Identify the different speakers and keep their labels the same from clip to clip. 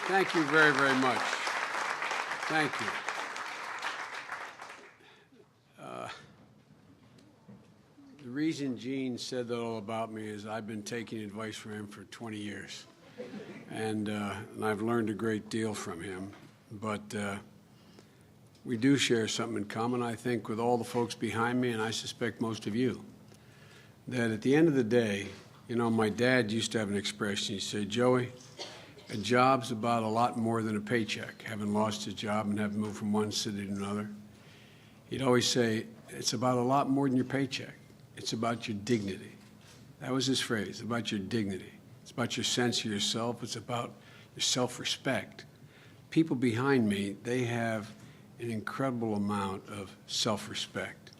Speaker 1: Thank you very, very much. Thank you. The reason Gene said that all about me is I've been taking advice from him for 20 years, and I've learned a great deal from him. But we do share something in common, I think, with all the folks behind me, and I suspect most of you, that at the end of the day, you know, my dad used to have an expression. He said, Joey, a job's about a lot more than a paycheck. Having lost his job and having moved from one city to another, he'd always say, it's about a lot more than your paycheck. It's about your dignity. That was his phrase, about your dignity. It's about your sense of yourself. It's about your self-respect. People behind me, they have an incredible amount of self-respect.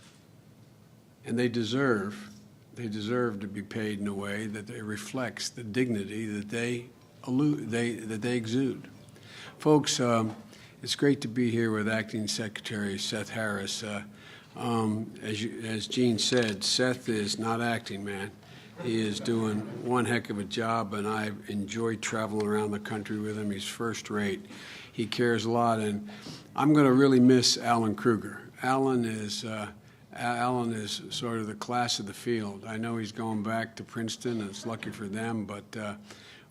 Speaker 1: And they deserve to be paid in a way that reflects the dignity that they exude. Folks, it's great to be here with Acting Secretary Seth Harris. As Gene said, Seth is not acting, man. He is doing one heck of a job, and I've enjoyed traveling around the country with him. He's first rate. He cares a lot, and I'm going to really miss Alan Kruger. Alan is sort of the class of the field. I know he's going back to Princeton, and it's lucky for them, but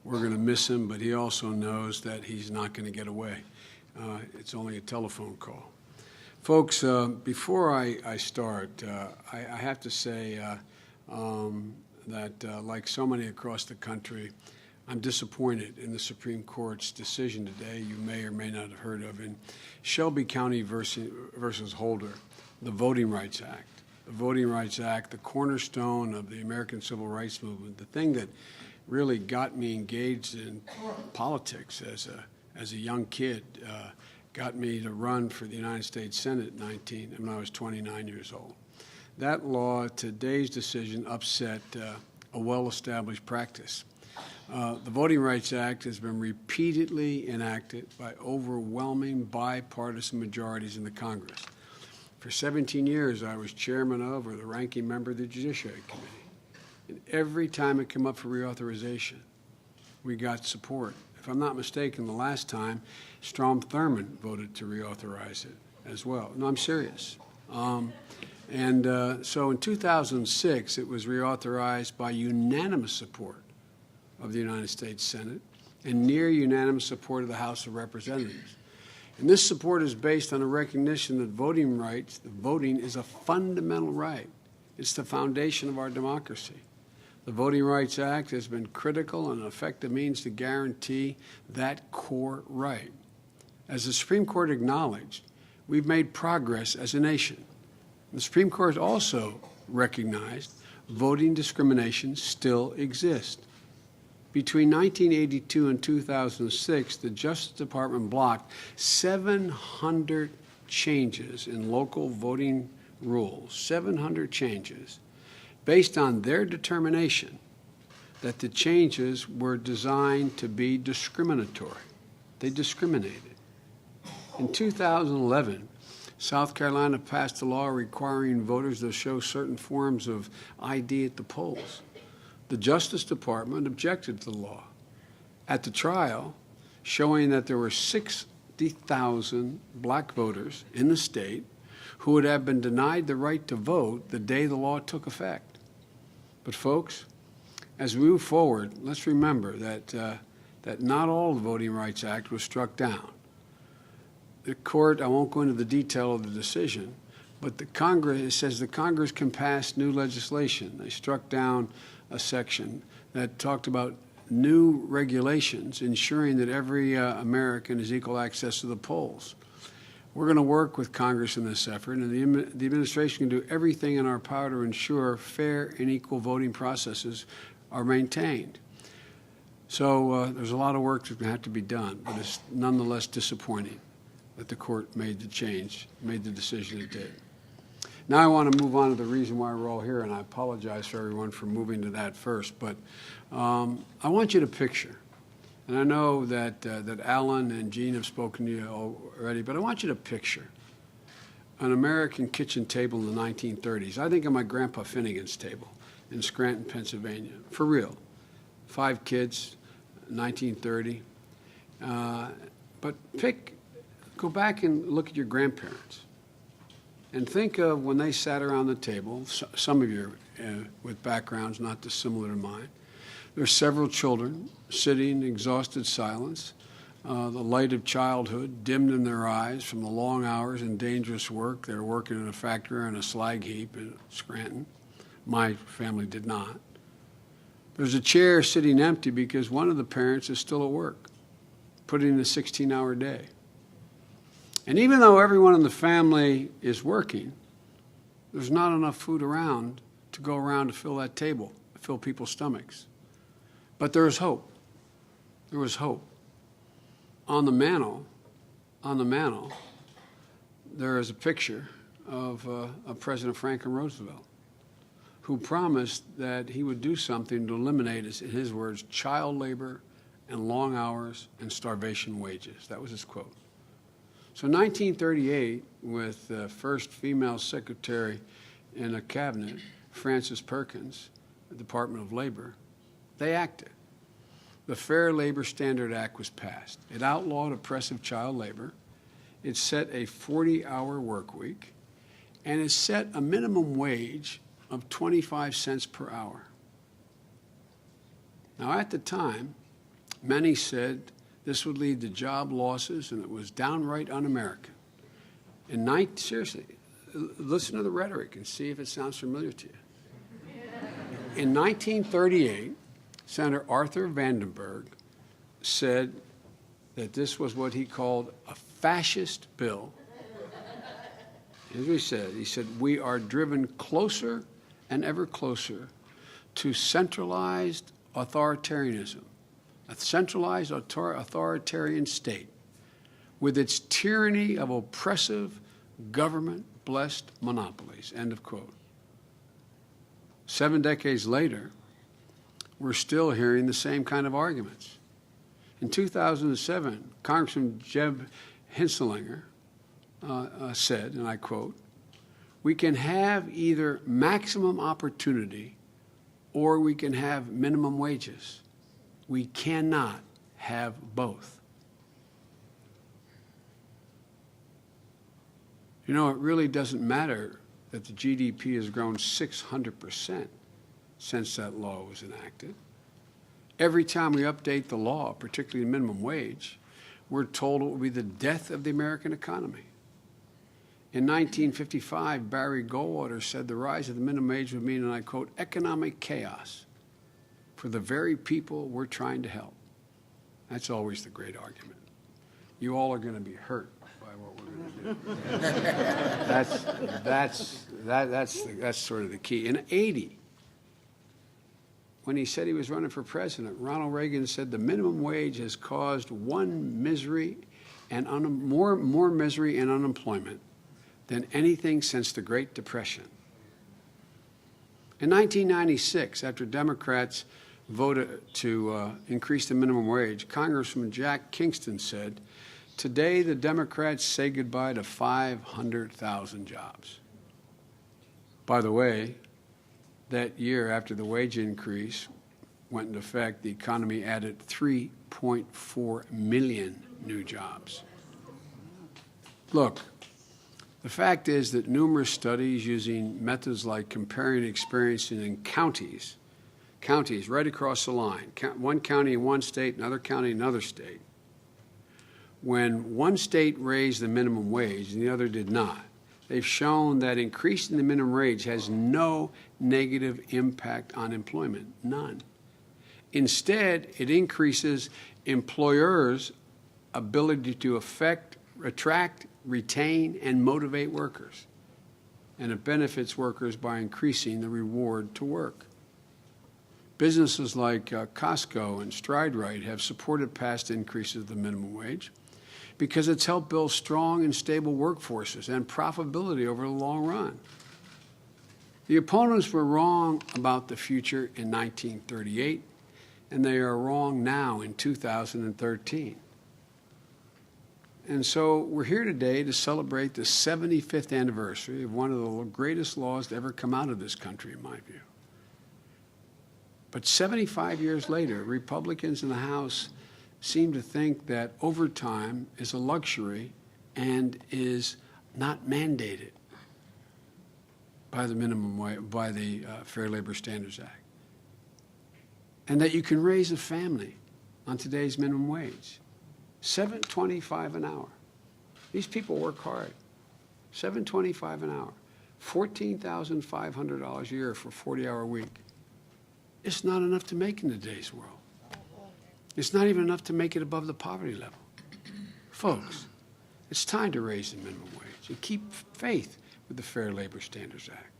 Speaker 1: we're going to miss him. But he also knows that he's not going to get away. It's only a telephone call. Folks, before I start, I have to say that, like so many across the country, I'm disappointed in the Supreme Court's decision today you may or may not have heard of in Shelby County versus Holder, the Voting Rights Act. The Voting Rights Act, the cornerstone of the American Civil Rights Movement, the thing that really got me engaged in politics as a young kid, got me to run for the United States Senate when I was 29 years old. That law, today's decision, upset a well-established practice. The Voting Rights Act has been repeatedly enacted by overwhelming bipartisan majorities in the Congress. For 17 years, I was chairman of or the ranking member of the Judiciary Committee. And every time it came up for reauthorization, we got support. If I'm not mistaken, the last time, Strom Thurmond voted to reauthorize it as well. No, I'm serious. So in 2006, it was reauthorized by unanimous support of the United States Senate and near unanimous support of the House of Representatives. And this support is based on a recognition that voting rights, voting is a fundamental right. It's the foundation of our democracy. The Voting Rights Act has been critical and an effective means to guarantee that core right. As the Supreme Court acknowledged, we've made progress as a nation. The Supreme Court also recognized voting discrimination still exists. Between 1982 and 2006, the Justice Department blocked 700 changes in local voting rules, 700 changes, based on their determination that the changes were designed to be discriminatory. They discriminated. In 2011, South Carolina passed a law requiring voters to show certain forms of ID at the polls. The Justice Department objected to the law. At the trial, showing that there were 60,000 black voters in the state who would have been denied the right to vote the day the law took effect. But folks, as we move forward, let's remember that not all the Voting Rights Act was struck down. The court, I won't go into the detail of the decision, but it says the Congress can pass new legislation. They struck down a section that talked about new regulations ensuring that every American has equal access to the polls. We're going to work with Congress in this effort, and the administration can do everything in our power to ensure fair and equal voting processes are maintained. So there's a lot of work that's going to have to be done, but it's nonetheless disappointing that the court made the decision it did. Now I want to move on to the reason why we're all here, and I apologize for everyone for moving to that first, but I want you to picture, and I know that Alan and Gene have spoken to you already, but I want you to picture an American kitchen table in the 1930s. I think of my Grandpa Finnegan's table in Scranton, Pennsylvania, for real. 5 kids, 1930. But go back and look at your grandparents and think of when they sat around the table, some of you with backgrounds not dissimilar to mine. There's several children sitting in exhausted silence, the light of childhood dimmed in their eyes from the long hours and dangerous work. They were working in a factory on a slag heap in Scranton. My family did not. There's a chair sitting empty because one of the parents is still at work, putting in a 16-hour day. And even though everyone in the family is working, there's not enough food around to go around to fill that table, fill people's stomachs. But there is hope. There was hope. On the mantle, there is a picture of President Franklin Roosevelt, who promised that he would do something to eliminate, in his words, child labor and long hours and starvation wages. That was his quote. So in 1938, with the first female secretary in a cabinet, Frances Perkins, the Department of Labor, they acted. The Fair Labor Standard Act was passed. It outlawed oppressive child labor. It set a 40-hour work week, and it set a minimum wage of 25 cents per hour. Now, at the time, many said this would lead to job losses, and it was downright un-American. Seriously, listen to the rhetoric and see if it sounds familiar to you. In 1938, Senator Arthur Vandenberg said that this was what he called a fascist bill. Here's what he said. He said, "We are driven closer and ever closer to centralized authoritarianism, a centralized authoritarian state with its tyranny of oppressive government-blessed monopolies," end of quote. 7 decades later, we're still hearing the same kind of arguments. In 2007, Congressman Jeb Hensarling said, and I quote, "We can have either maximum opportunity or we can have minimum wages. We cannot have both." You know, it really doesn't matter that the GDP has grown 600% since that law was enacted. Every time we update the law, particularly the minimum wage, we're told it will be the death of the American economy. In 1955, Barry Goldwater said the rise of the minimum wage would mean, and I quote, "economic chaos for the very people we're trying to help." That's always the great argument. You all are going to be hurt by what we're going to do. That's sort of the key. In 80, when he said he was running for president, Ronald Reagan said the minimum wage has caused more misery and unemployment than anything since the Great Depression. In 1996, after Democrats voted to increase the minimum wage, Congressman Jack Kingston said, "Today the Democrats say goodbye to 500,000 jobs." By the way, that year after the wage increase went into effect, the economy added 3.4 million new jobs. Look, the fact is that numerous studies using methods like comparing experiences in counties right across the line, one county in one state, another county in another state, when one state raised the minimum wage and the other did not, they've shown that increasing the minimum wage has no negative impact on employment, none. Instead, it increases employers' ability to attract, retain, and motivate workers. And it benefits workers by increasing the reward to work. Businesses like Costco and StrideRite have supported past increases of the minimum wage because it's helped build strong and stable workforces and profitability over the long run. The opponents were wrong about the future in 1938, and they are wrong now in 2013. And so we're here today to celebrate the 75th anniversary of one of the greatest laws to ever come out of this country, in my view. But 75 years later, Republicans in the House seem to think that overtime is a luxury and is not mandated by the minimum wage, by the Fair Labor Standards Act, and that you can raise a family on today's minimum wage, $7.25 an hour. These people work hard. $7.25 an hour, $14,500 a year for a 40-hour week. It's not enough to make in today's world. It's not even enough to make it above the poverty level. Folks, it's time to raise the minimum wage and keep faith with the Fair Labor Standards Act.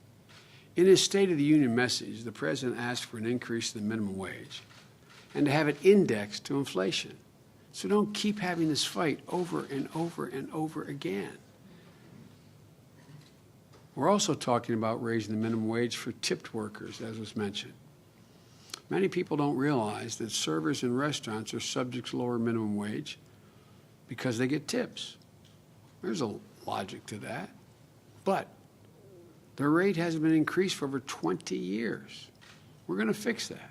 Speaker 1: In his State of the Union message, the President asked for an increase in the minimum wage and to have it indexed to inflation. So don't keep having this fight over and over and over again. We're also talking about raising the minimum wage for tipped workers, as was mentioned. Many people don't realize that servers in restaurants are subject to lower minimum wage because they get tips. There's a logic to that. But their rate hasn't been increased for over 20 years. We're going to fix that.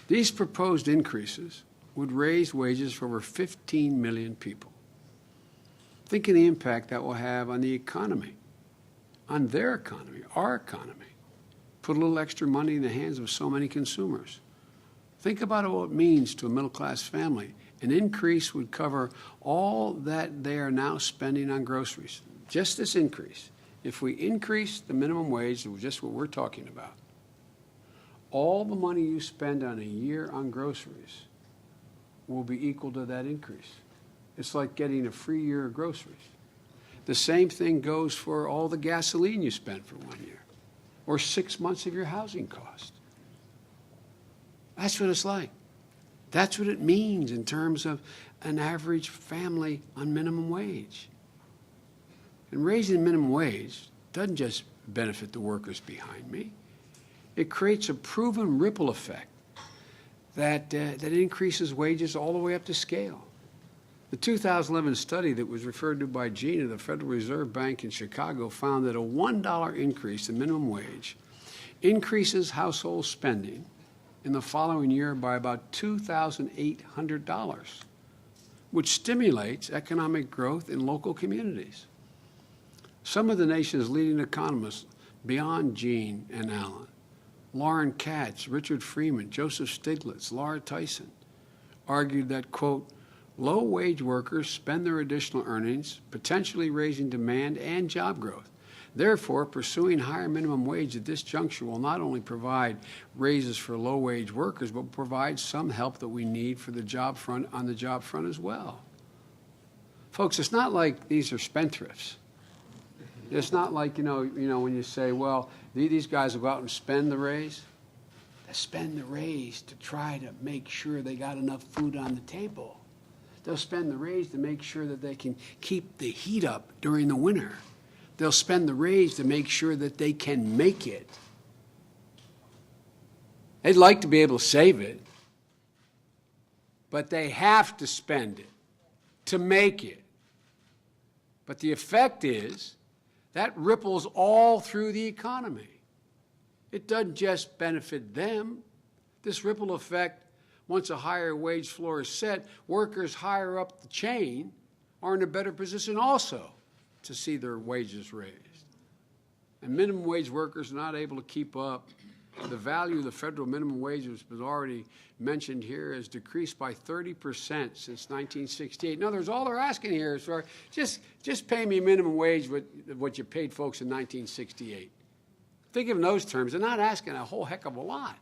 Speaker 1: These proposed increases would raise wages for over 15 million people. Think of the impact that will have on the economy, on their economy, our economy. Put a little extra money in the hands of so many consumers. Think about what it means to a middle-class family. An increase would cover all that they are now spending on groceries. Just this increase. If we increase the minimum wage, just what we're talking about, all the money you spend on a year on groceries will be equal to that increase. It's like getting a free year of groceries. The same thing goes for all the gasoline you spend for 1 year, or 6 months of your housing cost. That's what it's like. That's what it means in terms of an average family on minimum wage. And raising the minimum wage doesn't just benefit the workers behind me. It creates a proven ripple effect that increases wages all the way up to scale. The 2011 study that was referred to by Gene of the Federal Reserve Bank in Chicago found that a $1 increase in minimum wage increases household spending in the following year by about $2,800, which stimulates economic growth in local communities. Some of the nation's leading economists beyond Gene and Alan, Lauren Katz, Richard Freeman, Joseph Stiglitz, Laura Tyson, argued that, quote, low-wage workers spend their additional earnings, potentially raising demand and job growth. Therefore, pursuing higher minimum wage at this juncture will not only provide raises for low-wage workers, but will provide some help that we need for the job front, on the job front as well. Folks, it's not like these are spendthrifts. It's not like, you know, when you say, well, these guys will go out and spend the raise. They spend the raise to try to make sure they got enough food on the table. They'll spend the raise to make sure that they can keep the heat up during the winter. They'll spend the raise to make sure that they can make it. They'd like to be able to save it, but they have to spend it to make it. But the effect is that ripples all through the economy. It doesn't just benefit them. This ripple effect, once a higher wage floor is set, workers higher up the chain are in a better position also to see their wages raised. And minimum wage workers are not able to keep up. The value of the federal minimum wage, which was already mentioned here, has decreased by 30% since 1968. In other words, all they're asking here is for just pay me minimum wage what you paid folks in 1968. Think of it in those terms. They're not asking a whole heck of a lot.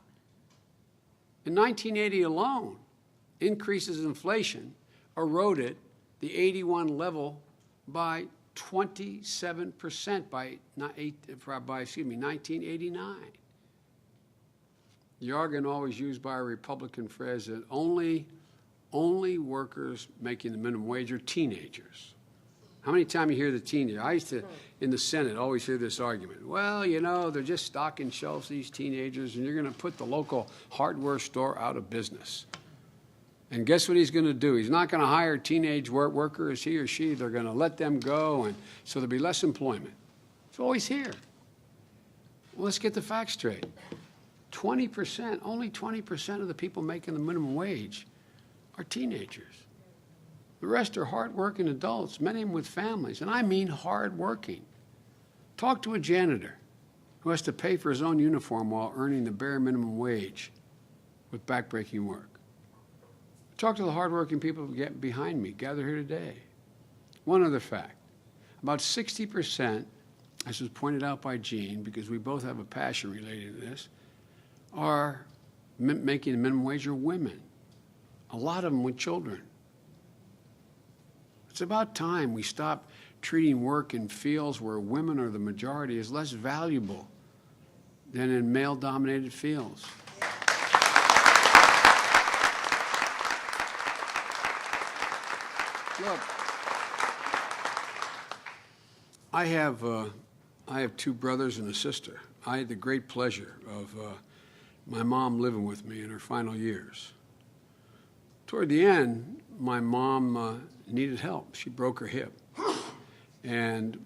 Speaker 1: In 1980 alone, increases in inflation eroded the 81 level by 27% by 1989. The argument always used by a Republican phrase that only workers making the minimum wage are teenagers. How many times you hear the teenager? I used to, in the Senate, always hear this argument. Well, you know, they're just stocking shelves, these teenagers, and you're going to put the local hardware store out of business. And guess what he's going to do? He's not going to hire teenage workers, he or she. They're going to let them go, and so there'll be less employment. It's always here. Well, let's get the facts straight. 20%, only 20% of the people making the minimum wage are teenagers. The rest are hardworking adults, many of them with families, and I mean hardworking. Talk to a janitor who has to pay for his own uniform while earning the bare minimum wage with backbreaking work. Talk to the hardworking people who get behind me, gathered here today. One other fact, about 60%, as was pointed out by Gene, because we both have a passion related to this, are making the minimum wage are women, a lot of them with children. It's about time we stop treating work in fields where women are the majority as less valuable than in male-dominated fields. Look, I have two brothers and a sister. I had the great pleasure of my mom living with me in her final years. Toward the end, my mom needed help. She broke her hip. And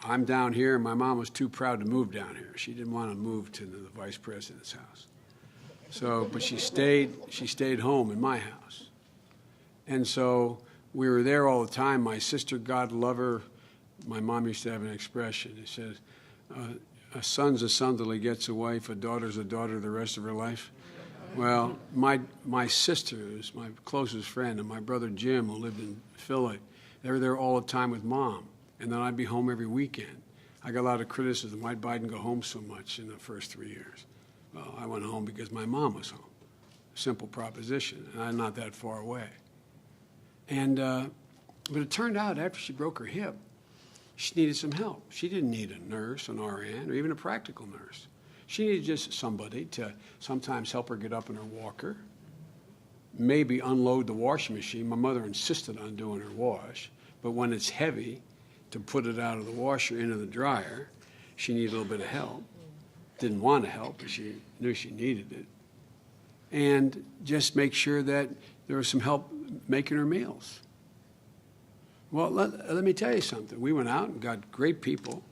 Speaker 1: I'm down here, and my mom was too proud to move down here. She didn't want to move to the vice president's house. But she stayed home in my house. And so we were there all the time. My sister, God love her, my mom used to have an expression. It says, a son's a son till he gets a wife, a daughter's a daughter the rest of her life. Well, my sister is my closest friend, and my brother Jim, who lived in Philly, they were there all the time with Mom, and then I'd be home every weekend. I got a lot of criticism. Why'd Biden go home so much in the first 3 years? Well, I went home because my mom was home. Simple proposition, and I'm not that far away. But it turned out after she broke her hip, she needed some help. She didn't need a nurse, an RN, or even a practical nurse. She needed just somebody to sometimes help her get up in her walker, maybe unload the washing machine. My mother insisted on doing her wash, but when it's heavy, to put it out of the washer into the dryer, she needed a little bit of help. Didn't want to help, but she knew she needed it. And just make sure that there was some help making her meals. Well, let me tell you something. We went out and got great people.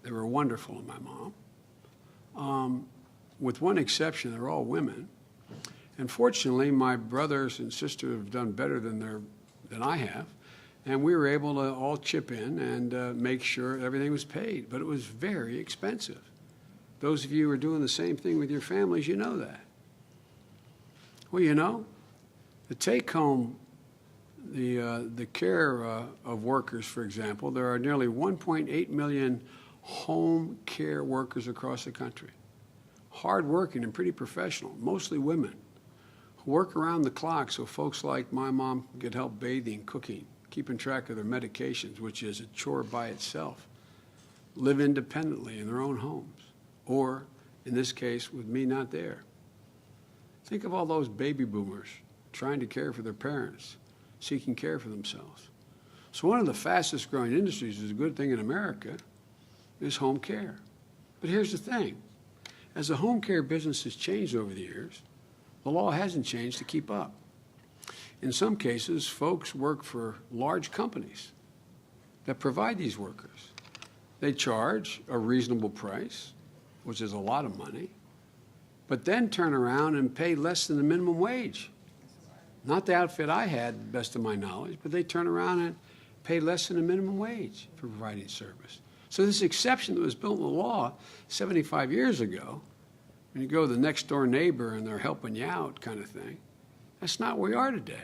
Speaker 1: They were wonderful in my mom. With one exception, they're all women. And fortunately, my brothers and sisters have done better than I have. And we were able to all chip in and make sure everything was paid. But it was very expensive. Those of you who are doing the same thing with your families, you know that. Well, you know, the take-home, the care of workers, for example, there are nearly 1.8 million home care workers across the country. Hard-working and pretty professional, mostly women, who work around the clock so folks like my mom get help bathing, cooking, keeping track of their medications, which is a chore by itself, live independently in their own homes, or, in this case, with me not there. Think of all those baby boomers trying to care for their parents, seeking care for themselves. So one of the fastest growing industries, is a good thing in America, is home care. But here's the thing. As the home care business has changed over the years, the law hasn't changed to keep up. In some cases, folks work for large companies that provide these workers. They charge a reasonable price, which is a lot of money, but then turn around and pay less than the minimum wage. Not the outfit I had, best of my knowledge, but they turn around and pay less than the minimum wage for providing service. So this exception that was built in the law 75 years ago, when you go to the next door neighbor and they're helping you out kind of thing, that's not where we are today.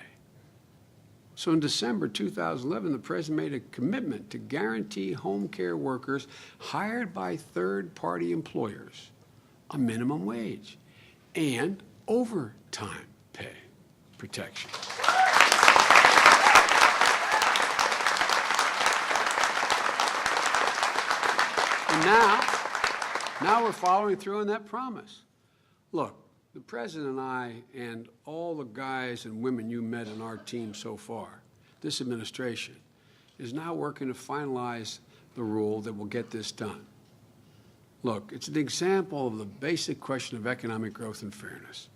Speaker 1: So in December 2011, the president made a commitment to guarantee home care workers hired by third-party employers a minimum wage and overtime pay protection. And now we're following through on that promise. Look, the president and I and all the guys and women you met in our team so far, this administration, is now working to finalize the rule that will get this done. Look, it's an example of the basic question of economic growth and fairness.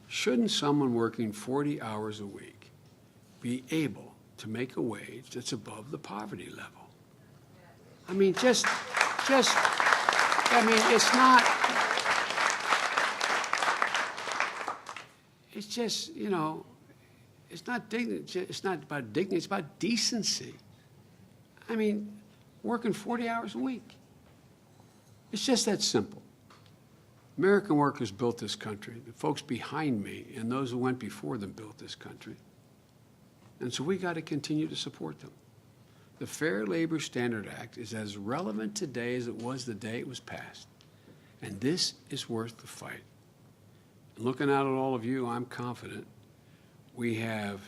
Speaker 1: Shouldn't someone working 40 hours a week be able to make a wage that's above the poverty level? I mean, it's not, it's just, you know, It's not dignity. It's not about dignity. It's about decency. I mean, working 40 hours a week. It's just that simple. American workers built this country. The folks behind me and those who went before them built this country. And so we got to continue to support them. The Fair Labor Standard Act is as relevant today as it was the day it was passed. And this is worth the fight. And looking out at all of you, I'm confident we have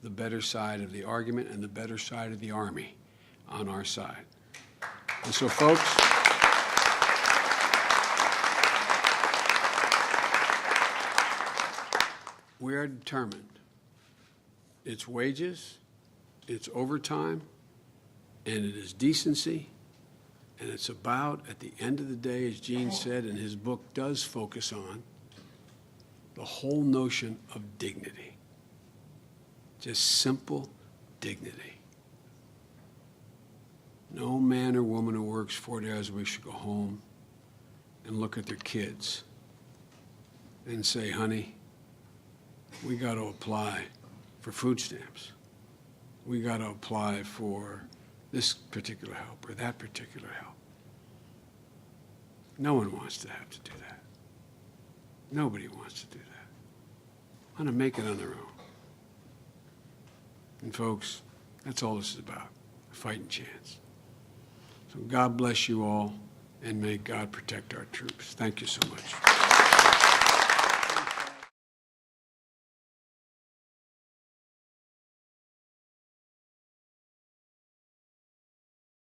Speaker 1: the better side of the argument and the better side of the Army on our side. And so, folks, we are determined. It's wages, it's overtime, and it is decency, and it's about, at the end of the day, as Gene said, and his book does focus on, the whole notion of dignity. Just simple dignity. No man or woman who works 40 hours a week should go home and look at their kids and say, honey, we got to apply for food stamps. We got to apply for this particular help or that particular help. No one wants to have to do that. Nobody wants to do that. Want to make it on their own. And folks, that's all this is about, a fighting chance. So God bless you all, and may God protect our troops. Thank you so much.